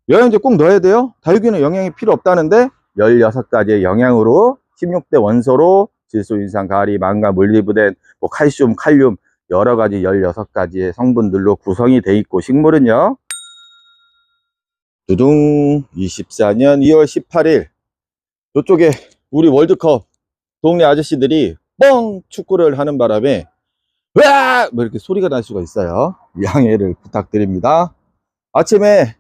영양제 꼭 넣어야 돼요? 다육이는 영양이 필요 없다는데 16가지의 영양으로 16대 원소로 질소, 인산, 가리, 망간, 몰리브덴, 뭐 칼슘, 칼륨 여러가지 16가지의 성분들로 구성이 돼 있고, 식물은요 두둥 24년 2월 18일 이쪽에 우리 월드컵 동네 아저씨들이 뻥 축구를 하는 바람에 으악! 뭐 이렇게 소리가 날 수가 있어요. 양해를 부탁드립니다. 아침에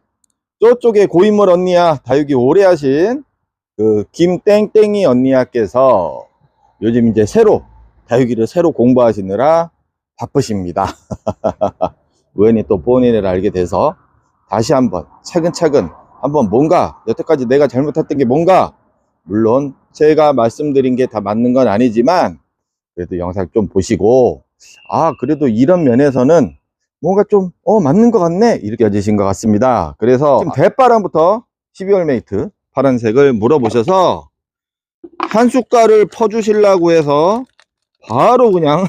저쪽에 고인물 언니야, 다육이 오래 하신 그 김땡땡이 언니야께서 요즘 이제 다육이를 새로 공부하시느라 바쁘십니다. 우연히 또 본인을 알게 돼서 다시 한번 차근차근 한번 뭔가 여태까지 내가 잘못했던 게 뭔가, 물론 제가 말씀드린 게 다 맞는 건 아니지만 그래도 영상 좀 보시고, 그래도 이런 면에서는 뭔가 좀 맞는 것 같네 이렇게 여지신 것 같습니다. 그래서 지금 대바람부터 12월 메이트 파란색을 물어보셔서 한 숟갈을 퍼주시려고 해서 바로 그냥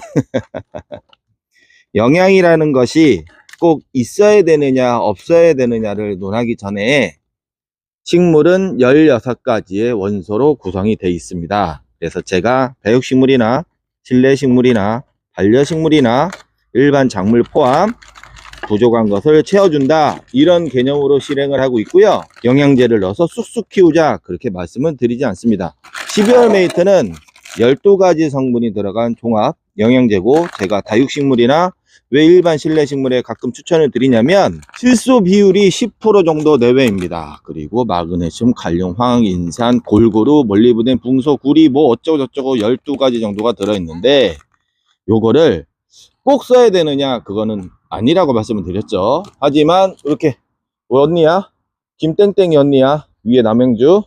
영양이라는 것이 꼭 있어야 되느냐 없어야 되느냐를 논하기 전에 식물은 16가지의 원소로 구성이 되어 있습니다. 그래서 제가 다육식물이나 실내식물이나 반려식물이나 일반 작물 포함 부족한 것을 채워준다, 이런 개념으로 실행을 하고 있고요. 영양제를 넣어서 쑥쑥 키우자 그렇게 말씀은 드리지 않습니다. 12월 메이트는 12가지 성분이 들어간 종합 영양제고, 제가 다육식물이나 왜 일반 실내식물에 가끔 추천을 드리냐면 질소 비율이 10% 정도 내외입니다. 그리고 마그네슘, 칼륨, 황, 인산, 골고루, 몰리브덴, 붕소, 구리 뭐 어쩌고저쩌고 12가지 정도가 들어있는데, 요거를 꼭 써야 되느냐, 그거는 아니라고 말씀을 드렸죠. 하지만 이렇게 언니야, 김땡땡이 언니야, 위에 남행주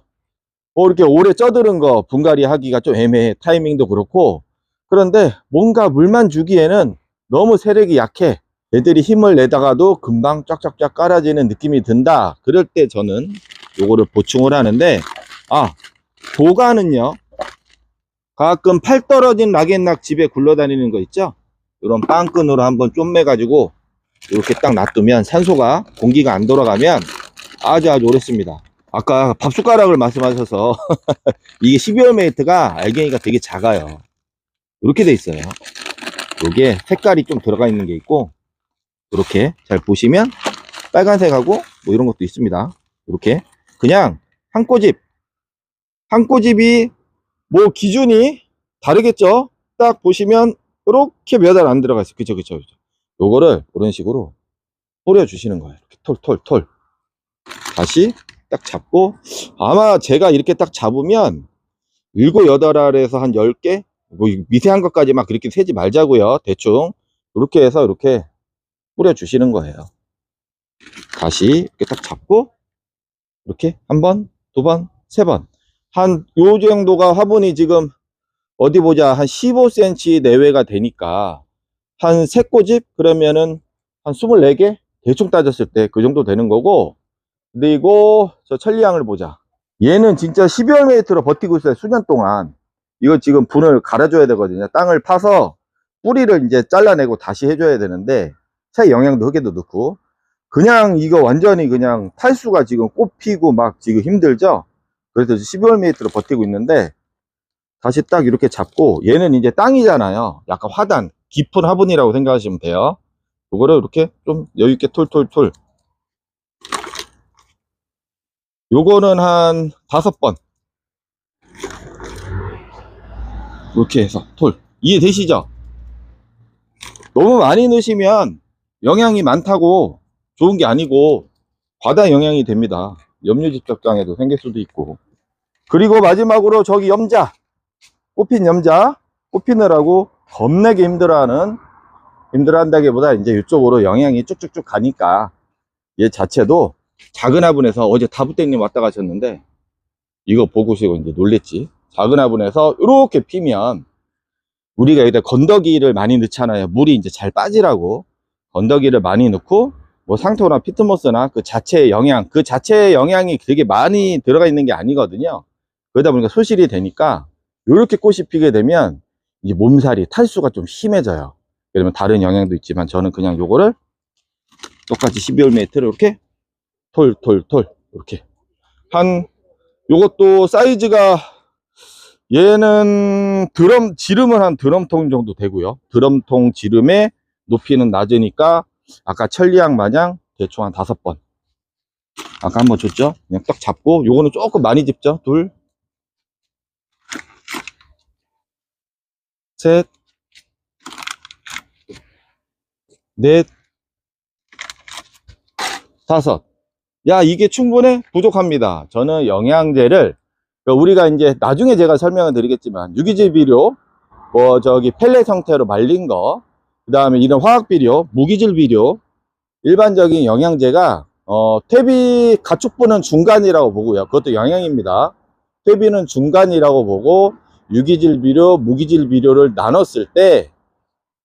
이렇게 오래 쪄들은 거 분갈이 하기가 좀 애매해. 타이밍도 그렇고. 그런데 뭔가 물만 주기에는 너무 세력이 약해. 애들이 힘을 내다가도 금방 쫙쫙쫙 깔아지는 느낌이 든다. 그럴 때 저는 요거를 보충을 하는데, 도가는요, 가끔 팔 떨어진 락앤락 집에 굴러다니는 거 있죠? 이런 빵끈으로 한번 쪼매 가지고 이렇게 딱 놔두면 산소가, 공기가 안 돌아가면 아주 오래 씁니다. 아까 밥숟가락을 말씀하셔서 이게 12월 메이트가 알갱이가 되게 작아요. 이렇게 돼 있어요. 여기에 색깔이 좀 들어가 있는 게 있고, 이렇게 잘 보시면 빨간색하고 뭐 이런 것도 있습니다. 이렇게 그냥 한 꼬집이 뭐 기준이 다르겠죠. 딱 보시면 이렇게 몇 알 안 들어가 있어요. 그쵸. 요거를 이런 식으로 뿌려 주시는 거예요. 이렇게 톨 다시 딱 잡고, 아마 제가 이렇게 딱 잡으면 7, 8알에서 한 10개, 뭐 미세한 것까지 막 그렇게 세지 말자고요. 대충 이렇게 해서 이렇게 뿌려 주시는 거예요. 다시 이렇게 딱 잡고 이렇게 한 번, 두 번, 세 번, 한 요 정도가 화분이 지금 어디 보자 한 15cm 내외가 되니까 한 3꼬집 그러면은 한 24개 대충 따졌을 때 그 정도 되는 거고. 그리고 저 천리향을 보자. 얘는 진짜 12월 메이트로 버티고 있어요. 수년 동안. 이거 지금 분을 갈아줘야 되거든요. 땅을 파서 뿌리를 이제 잘라내고 다시 해줘야 되는데, 새 영양도 흙에도 넣고. 그냥 이거 완전히 그냥 탈수가 지금 꽃 피고 막 지금 힘들죠. 그래서 12월 메이트로 버티고 있는데, 다시 딱 이렇게 잡고, 얘는 이제 땅이잖아요. 약간 화단, 깊은 화분이라고 생각하시면 돼요. 이거를 이렇게 좀 여유있게 톨. 요거는 한 5번 이렇게 해서 톨. 이해되시죠? 너무 많이 넣으시면 영양이 많다고 좋은 게 아니고 과다 영양이 됩니다. 염류집적장애도 생길 수도 있고. 그리고 마지막으로 저기 꽃핀 염자, 꽃피느라고 겁나게 힘들어한다기보다 이제 이쪽으로 영양이 쭉쭉쭉 가니까 얘 자체도 작은 화분에서, 어제 다부땡님 왔다 가셨는데 이거 보고서 이제 놀랬지. 작은 화분에서 이렇게 피면, 우리가 여기다 건더기를 많이 넣잖아요. 물이 이제 잘 빠지라고 건더기를 많이 넣고, 뭐 상토나 피트모스나 그 자체의 영양이 되게 많이 들어가 있는 게 아니거든요. 그러다 보니까 소실이 되니까 이렇게 꽃이 피게 되면 이제 몸살이, 탈수가 좀 심해져요. 그러면 다른 영양도 있지만 저는 그냥 요거를 똑같이 12월 메이트를 이렇게 톨 이렇게. 요것도 사이즈가, 얘는 지름은 한 드럼통 정도 되고요. 드럼통 지름의 높이는 낮으니까 아까 천리향 마냥 대충 한 5번. 아까 한번 줬죠? 그냥 딱 잡고, 요거는 조금 많이 짚죠? 둘, 셋, 넷, 다섯. 야, 이게 충분해? 부족합니다. 저는 영양제를, 우리가 이제 나중에 제가 설명을 드리겠지만, 유기질 비료, 펠렛 형태로 말린 거, 그 다음에 이런 화학 비료, 무기질 비료, 일반적인 영양제가, 퇴비 가축분은 중간이라고 보고요. 그것도 영양입니다. 퇴비는 중간이라고 보고, 유기질 비료, 무기질 비료를 나눴을 때,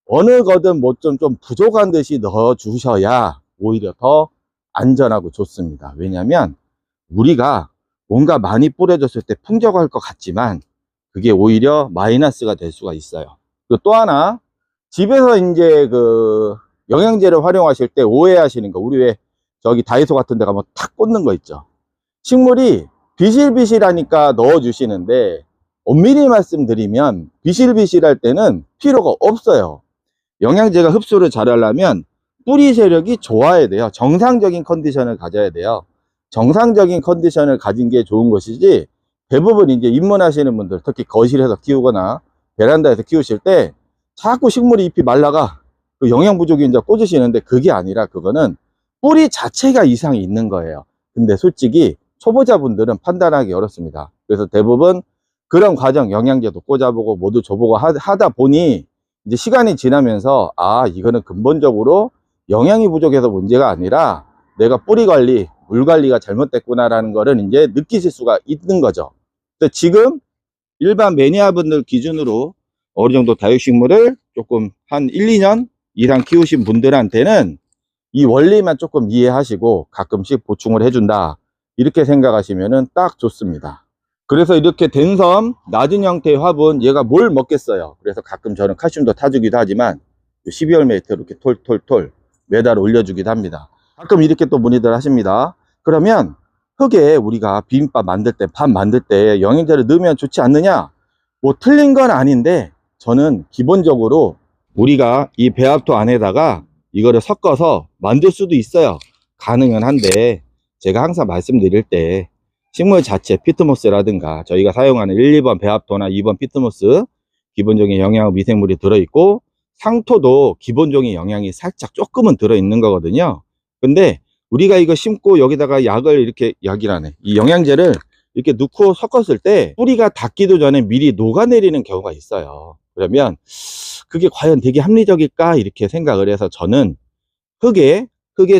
어느 거든 뭐 좀 부족한 듯이 넣어 주셔야 오히려 더 안전하고 좋습니다. 왜냐하면 우리가 뭔가 많이 뿌려줬을 때 풍족할 것 같지만 그게 오히려 마이너스가 될 수가 있어요. 그리고 또 하나, 집에서 이제 영양제를 활용하실 때 오해하시는 거, 우리 왜 저기 다이소 같은 데 가면 탁 꽂는 거 있죠. 식물이 비실비실하니까 넣어 주시는데 엄밀히 말씀드리면 비실비실할 때는 필요가 없어요. 영양제가 흡수를 잘 하려면 뿌리 세력이 좋아야 돼요. 정상적인 컨디션을 가져야 돼요. 정상적인 컨디션을 가진 게 좋은 것이지, 대부분 이제 입문하시는 분들, 특히 거실에서 키우거나 베란다에서 키우실 때 자꾸 식물이 잎이 말라가 그 영양 부족이 이제 꽂으시는데, 그게 아니라 그거는 뿌리 자체가 이상이 있는 거예요. 근데 솔직히 초보자분들은 판단하기 어렵습니다. 그래서 대부분 그런 과정, 영양제도 꽂아보고 모두 줘보고 하다 보니 이제 시간이 지나면서, 아, 이거는 근본적으로 영양이 부족해서 문제가 아니라 내가 뿌리 관리, 물 관리가 잘못됐구나라는 거를 이제 느끼실 수가 있는 거죠. 근데 지금 일반 매니아 분들 기준으로 어느 정도 다육식물을 조금 한 1, 2년 이상 키우신 분들한테는 이 원리만 조금 이해하시고 가끔씩 보충을 해준다, 이렇게 생각하시면 딱 좋습니다. 그래서 이렇게 댄섬 낮은 형태의 화분, 얘가 뭘 먹겠어요. 그래서 가끔 저는 칼슘도 타주기도 하지만 12월매에 이렇게 톨톨톨 매달 올려주기도 합니다. 가끔 이렇게 또 문의들 하십니다. 그러면 흙에 우리가 비빔밥 만들 때, 밥 만들 때 영양제를 넣으면 좋지 않느냐? 뭐 틀린 건 아닌데, 저는 기본적으로 우리가 이 배합토 안에다가 이거를 섞어서 만들 수도 있어요. 가능은 한데, 제가 항상 말씀드릴 때 식물 자체 피트모스라든가 저희가 사용하는 1, 2번 배합토나 2번 피트모스 기본적인 영양 미생물이 들어있고, 상토도 기본적인 영양이 살짝 조금은 들어있는 거거든요. 근데 우리가 이거 심고 여기다가 이 영양제를 이렇게 넣고 섞었을 때 뿌리가 닿기도 전에 미리 녹아내리는 경우가 있어요. 그러면 그게 과연 되게 합리적일까, 이렇게 생각을 해서 저는 흙에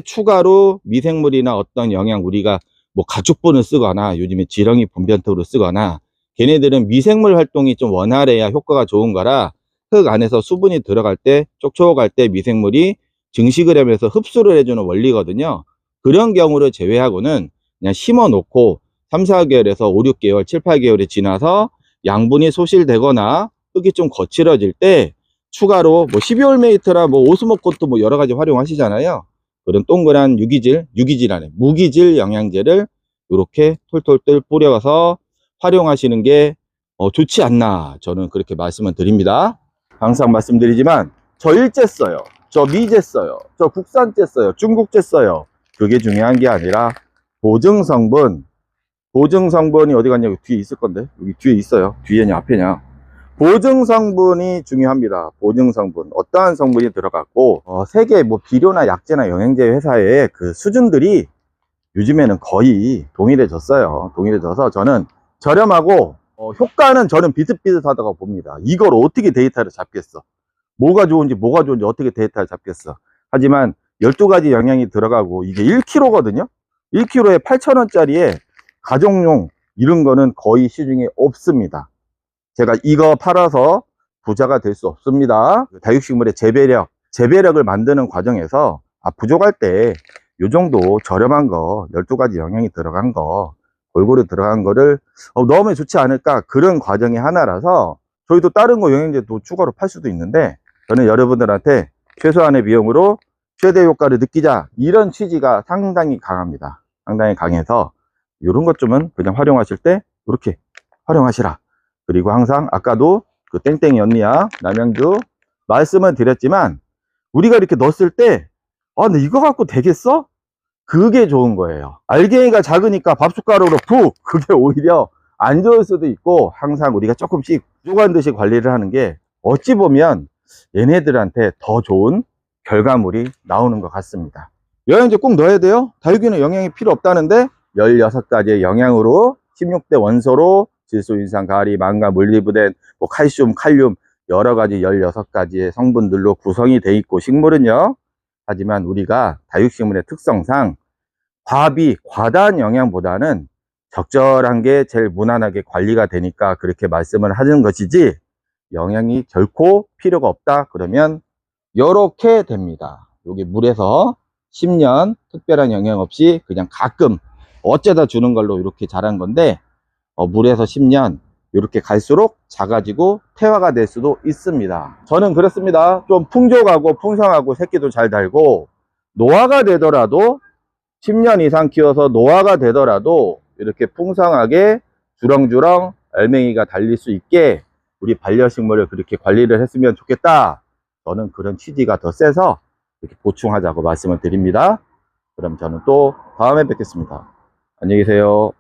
추가로 미생물이나 어떤 영양, 우리가 뭐 가축분을 쓰거나 요즘에 지렁이 분변토를 쓰거나, 걔네들은 미생물 활동이 좀 원활해야 효과가 좋은 거라 흙 안에서 수분이 들어갈 때, 촉촉할 때 미생물이 증식을 하면서 흡수를 해주는 원리거든요. 그런 경우를 제외하고는 그냥 심어 놓고 3, 4개월에서 5, 6개월, 7, 8개월이 지나서 양분이 소실되거나 흙이 좀 거칠어질 때 추가로 뭐 12월 메이트라 뭐 오스모코트 뭐 여러 가지 활용하시잖아요. 그런 동그란 무기질 영양제를 이렇게 톨톨 뿌려서 활용하시는 게 좋지 않나, 저는 그렇게 말씀을 드립니다. 항상 말씀드리지만 저 일제 써요, 저 미제 써요, 저 국산제 써요, 중국제 써요. 그게 중요한 게 아니라 보증성분이 어디 갔냐, 여기 뒤에 있을 건데, 여기 뒤에 있어요. 뒤에냐 앞에냐. 보증성분이 중요합니다. 보증성분, 어떠한 성분이 들어갔고, 세계 뭐 비료나 약재나 영양제 회사의 그 수준들이 요즘에는 거의 동일해졌어요. 동일해져서 저는 저렴하고 효과는 저는 비슷비슷하다고 봅니다. 이걸 어떻게 데이터를 잡겠어? 뭐가 좋은지 어떻게 데이터를 잡겠어? 하지만 12가지 영양이 들어가고 이게 1kg거든요. 1kg에 8,000원짜리에 가정용 이런 거는 거의 시중에 없습니다. 제가 이거 팔아서 부자가 될 수 없습니다. 다육식물의 재배력을 만드는 과정에서 부족할 때 요 정도 저렴한 거, 12가지 영양이 들어간 거, 골고루 들어간 거를 넣으면 좋지 않을까, 그런 과정이 하나라서 저희도 다른 거 영양제도 추가로 팔 수도 있는데, 저는 여러분들한테 최소한의 비용으로 최대 효과를 느끼자, 이런 취지가 상당히 강합니다. 상당히 강해서 이런 것 좀은 그냥 활용하실 때 이렇게 활용하시라. 그리고 항상 아까도 그 땡땡이 언니야 남양주 말씀을 드렸지만, 우리가 이렇게 넣었을 때 근데 이거 갖고 되겠어? 그게 좋은 거예요. 알갱이가 작으니까 밥숟가락으로 푹, 그게 오히려 안 좋을 수도 있고, 항상 우리가 조금씩 쪼간 듯이 관리를 하는 게 어찌 보면 얘네들한테 더 좋은 결과물이 나오는 것 같습니다. 영양제 꼭 넣어야 돼요? 다육이는 영양이 필요 없다는데 16가지의 영양으로 16대 원소로 질소, 인산, 가리, 망간, 물리부된, 뭐 칼슘, 칼륨 여러 가지 16가지의 성분들로 구성이 돼 있고, 식물은요. 하지만 우리가 다육식물의 특성상 과비, 과다한 영양보다는 적절한 게 제일 무난하게 관리가 되니까 그렇게 말씀을 하는 것이지, 영양이 결코 필요가 없다 그러면 이렇게 됩니다. 여기 물에서 10년 특별한 영양 없이 그냥 가끔 어쩌다 주는 걸로 이렇게 자란 건데, 물에서 10년 이렇게 갈수록 작아지고 퇴화가 될 수도 있습니다. 저는 그렇습니다. 좀 풍족하고 풍성하고 새끼도 잘 달고, 노화가 되더라도 10년 이상 키워서 노화가 되더라도 이렇게 풍성하게 주렁주렁 알맹이가 달릴 수 있게 우리 반려식물을 그렇게 관리를 했으면 좋겠다. 저는 그런 취지가 더 세서 이렇게 보충하자고 말씀을 드립니다. 그럼 저는 또 다음에 뵙겠습니다. 안녕히 계세요.